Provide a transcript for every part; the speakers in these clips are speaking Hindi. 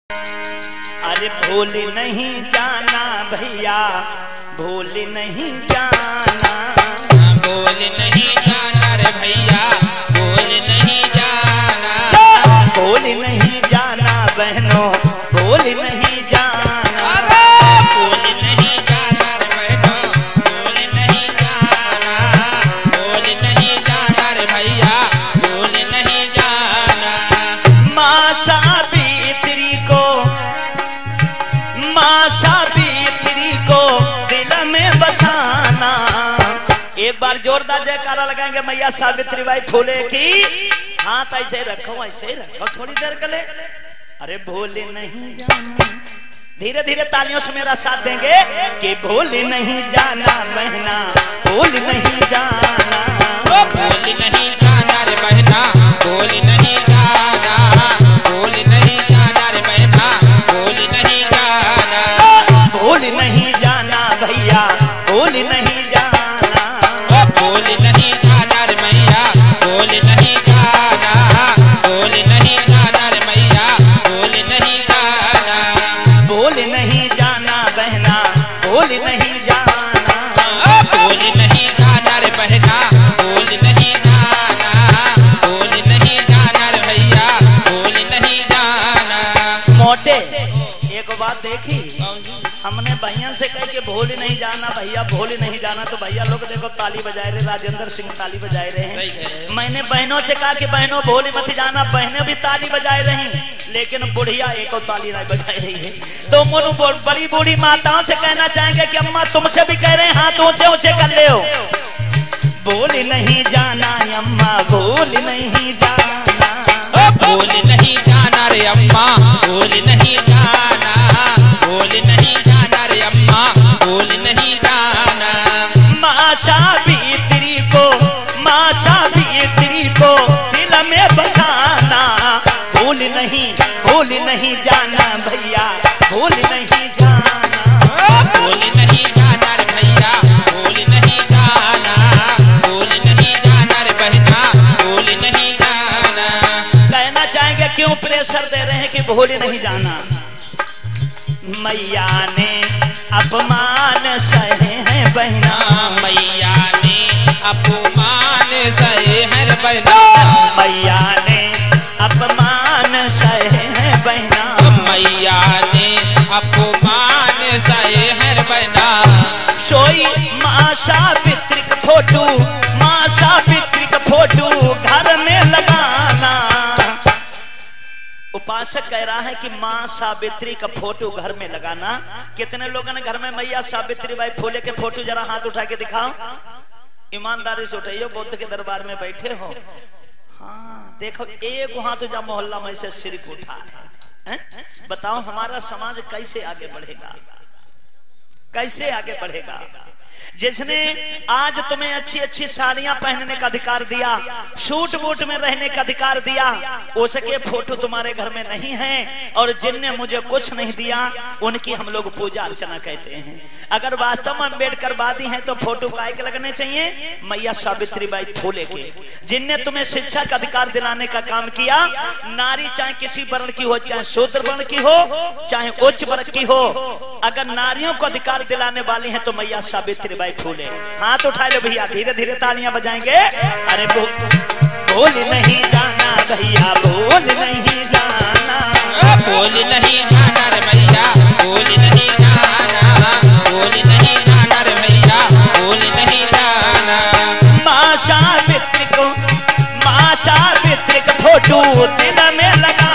अरे भूल नहीं जाना भैया, भूल नहीं जाना, भूल नहीं जाना रे भैया, भूल नहीं जाना, भूल नहीं जाना बहनों, भूल नहीं जाना, भूल नहीं जाना रे बहनों, भूल नहीं जाना, भूल नहीं जाना रे भैया, भूल नहीं जाना। माँ सावित्री को, माँ सावित्री को दिल में बसाना। एक बार जोरदार जयकारा लगाएंगे मैया सावित्री बाई फूले की। हाथ ऐसे रखो, ऐसे रखो थोड़ी देर के लिए। अरे भूल नहीं जाना, धीरे धीरे तालियों से मेरा साथ देंगे कि भूल नहीं जाना बहना, भूल नहीं जाना, भूल नहीं जाना रे बहना, भूल नहीं जाना, भूल नहीं जाना रे बहना, भूल नहीं जाना, भूल नहीं जाना भैया, भूल नहीं जाना, भूल नहीं जाना रे मैया, भूल नहीं जाना, भूल नहीं जाना रे मैया, भूल नहीं जाना, भूल नहीं जाना बहना, भूल नहीं जाना, भूल नहीं जाना रे बहना, भूल नहीं जाना, भूल नहीं जाना रे भैया, भूल नहीं जाना। मोटे एक बात देखी, हमने भैया से कह के भूल नहीं जाना भैया, भूल नहीं जाना, तो भैया लोग देखो ताली बजाए रहे, राजेंद्र सिंह ताली बजाए रहे हैं। मैंने बहनों से कहा कि बहनों भूल मत जाना, बहनें भी ताली बजाए रही, लेकिन बुढ़िया एक और ताली नहीं बजाई रही है। तो मुनु बड़ी बूढ़ी माताओं से कहना चाहेंगे कि अम्मा तुमसे भी कह रहे हैं, हाथ ऊंचे ऊंचे कर ले हो। भूल नहीं जाना अम्मा, भूल नहीं जाना, भूल नहीं जाना रे अम्मा, भूल नहीं जाना, भूल नहीं जाना रे अम्मा, भूल नहीं जाना। माँ सावित्री को, माँ सावित्री को दिल में बसाना। भूल नहीं जाना भैया, भूल नहीं जाना, भूल नहीं जाना रे भैया, भूल नहीं जाना, भूल नहीं जाना रे बहना, भूल नहीं जाना। कहना चाहेंगे क्यों प्रेशर दे रहे हैं कि भूल नहीं जाना। मैया ने अपमान सहे हैं बहना, मैया ने अपमान सहे हैं बहना, मैया ने अपमान सहे हैं बहना, मैया ने अपमान सहे हैं बहना। सोई माँ सावित्री का फोटो, माँ सावित्री का फोटो घर में लगाना। उपासक कह रहा है कि माँ सावित्री का फोटो घर में लगाना। कितने लोगों ने घर में मैया सावित्री बाई फूले के फोटो जरा हाथ उठा के दिखाओ, ईमानदारी से उठाइयो, बुद्ध के दरबार में बैठे हो। हाँ देखो, एक हाथ जा मोहल्ला में से सिर उठा है। बताओ हमारा समाज कैसे आगे बढ़ेगा, कैसे आगे बढ़ेगा। जिसने आज तुम्हें अच्छी अच्छी साड़ियां पहनने का अधिकार दिया, सूट बूट में रहने का अधिकार दिया, उसके फोटो तुम्हारे घर में नहीं है। और जिनने मुझे कुछ नहीं दिया उनकी हम लोग पूजा अर्चना कहते हैं। अगर वास्तव में अम्बेडकरवादी हैं तो फोटो काय के लगने चाहिए? मैया सावित्री बाई फूले के। जिनने तुम्हें शिक्षा का अधिकार दिलाने का काम किया, नारी चाहे किसी वर्ण की हो, चाहे शूद्र वर्ण की हो, चाहे उच्च वर्ण की हो, अगर नारियों को अधिकार दिलाने वाली है तो मैया सावित्री बाई फूले। हाथ उठा लो भैया, धीरे धीरे तालियां बजाएंगे। अरे भूल नहीं जाना भैया, भूल नहीं जाना, भूल नहीं जाना रे भैया, भूल नहीं जाना, भूल नहीं जाना रे भैया, भूल नहीं जाना। माँ सावित्री को, माँ सावित्री का फोटो दिल में लगा।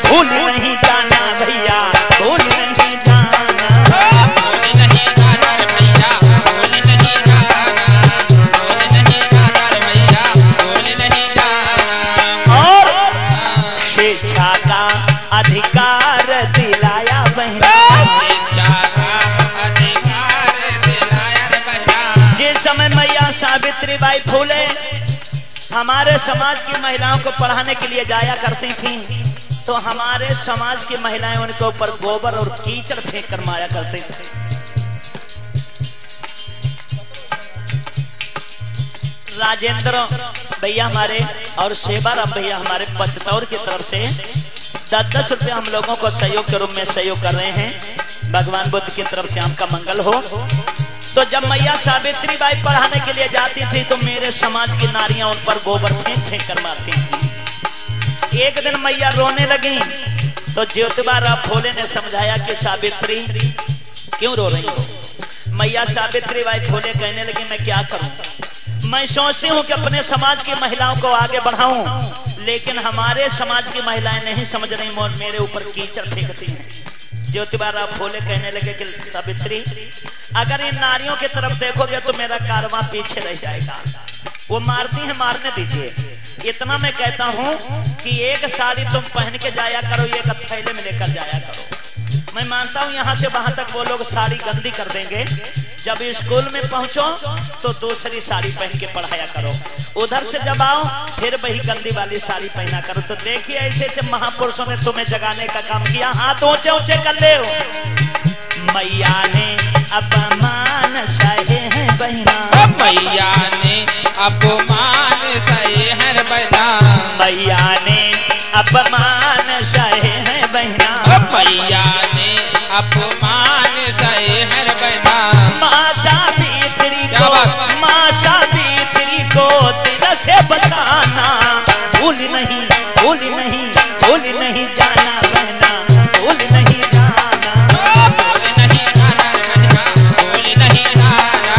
भूल नहीं जाना भैया, भूल नहीं जाना, भूल नहीं जाना रे भैया, भूल नहीं जाना, भूल नहीं जाना रे भैया, भूल नहीं जाना। और शिक्षा का अधिकार दिलाया बहना, शिक्षा का अधिकार दिलाया रे बहना। जिस समय मैया सावित्री बाई फूले हमारे समाज की महिलाओं को पढ़ाने के लिए जाया करती थी, तो हमारे समाज की महिलाएं उनके ऊपर गोबर और कीचड़ फेंक कर मारा करते थे। राजेंद्र भैया हमारे और सेवाराम भैया हमारे पचतौर की तरफ से 10-10 रुपया हम लोगों को सहयोग के रूप में सहयोग कर रहे हैं। भगवान बुद्ध की तरफ से आपका मंगल हो। तो जब मैया सावित्री बाई पढ़ाने के लिए जाती थी तो मेरे समाज की नारियां उन पर गोबर फेंक फेंक कर मारती थी। एक दिन मैया रोने लगी तो ज्योतिबा राव फूले ने समझाया कि सावित्री क्यों रो रही हो। मैया सावित्री बाई फूले कहने लगी मैं क्या करूं, मैं सोचती हूँ कि अपने समाज की महिलाओं को आगे बढ़ाऊं, लेकिन हमारे समाज की महिलाएं नहीं समझ रही, मेरे ऊपर कीचड़ फेंकती हैं। ज्योतिबा राव फूले कहने लगे कि सावित्री अगर इन नारियों की तरफ देखोगे तो मेरा कारवां पीछे रह जाएगा। वो मारती है, मारने दीजिए। इतना मैं कहता हूँ कि एक साड़ी तुम पहन के जाया करो, एक थैले में लेकर जाया करो। मैं मानता हूँ यहाँ से वहां तक वो लोग साड़ी गंदी कर देंगे, जब स्कूल में पहुंचो तो दूसरी साड़ी पहन के पढ़ाया करो, उधर से जब आओ फिर वही गंदी वाली साड़ी पहना करो। तो देखिए ऐसे ऐसे महापुरुषों ने तुम्हें जगाने का काम किया। हाथ ऊंचे ऊंचे कर ले। मैया ने अपमान सहे हैं बहना, मैया ने अपमान सहे हैं बहना, मैया ने अपमान सहे हैं बहना, मैया ने अपमान सहे हैं बहना। माँ सावित्री को दिल से बचाना, भूल नहीं भूल नहीं भूल नहीं जाना बहना, भूल नहीं जाना, भूल नहीं जाना बहना, भूल नहीं जाना,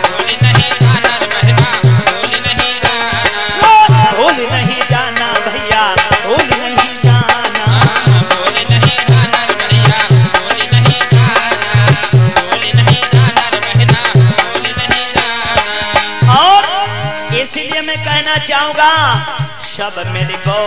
भूल नहीं जाना बहना, भूल नहीं जाना, भूल नहीं जाना भैया, भूल नहीं जाना, भूल नहीं जाना भैया, भूल नहीं जाना, भूल नहीं जाना बहना, भूल नहीं जाना। और इसीलिए मैं कहना चाहूंगा सब मिलको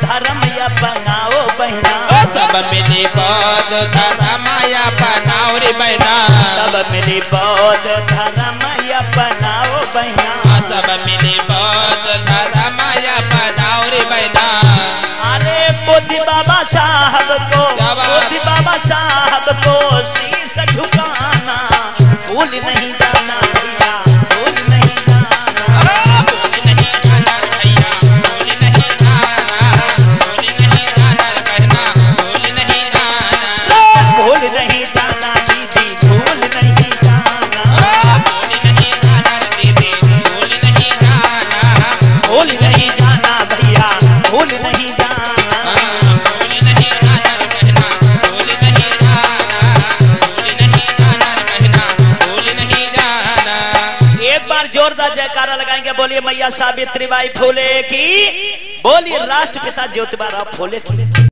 धर्म या बनाओ बहना, सब मिली बौद्ध धर्म या बनाओ रे बहना, सब मिली बौद्ध धर्म या बनाओ बहना, सब मिली बौद्ध धर्म या बनाओ रे बहना। अरे बुद्धि बाबा साहब को, बुद्धि बाबा साहब को शीश झुकाना, भूल नहीं जाना भैया, भूल नहीं जाना, भूल नहीं जाना भैया, भूल नहीं जाना, भूल नहीं जाना बहना, भूल नहीं जाना, भूल नहीं जाना दीदी, भूल नहीं जाना, भूल नहीं जाना दीदी, भूल नहीं जाना, भूल नहीं जाना भैया, भूल नहीं जाना, भूल नहीं जाना बहना, भूल नहीं जाना, भूल नहीं जाना बहना, भूल नहीं जाना। एक बार जोरदार जयकारा लगाएंगे, बोलिए मैया सावित्री बाई फूले की, बोलिए राष्ट्रपिता ज्योतिबा राव फूले की।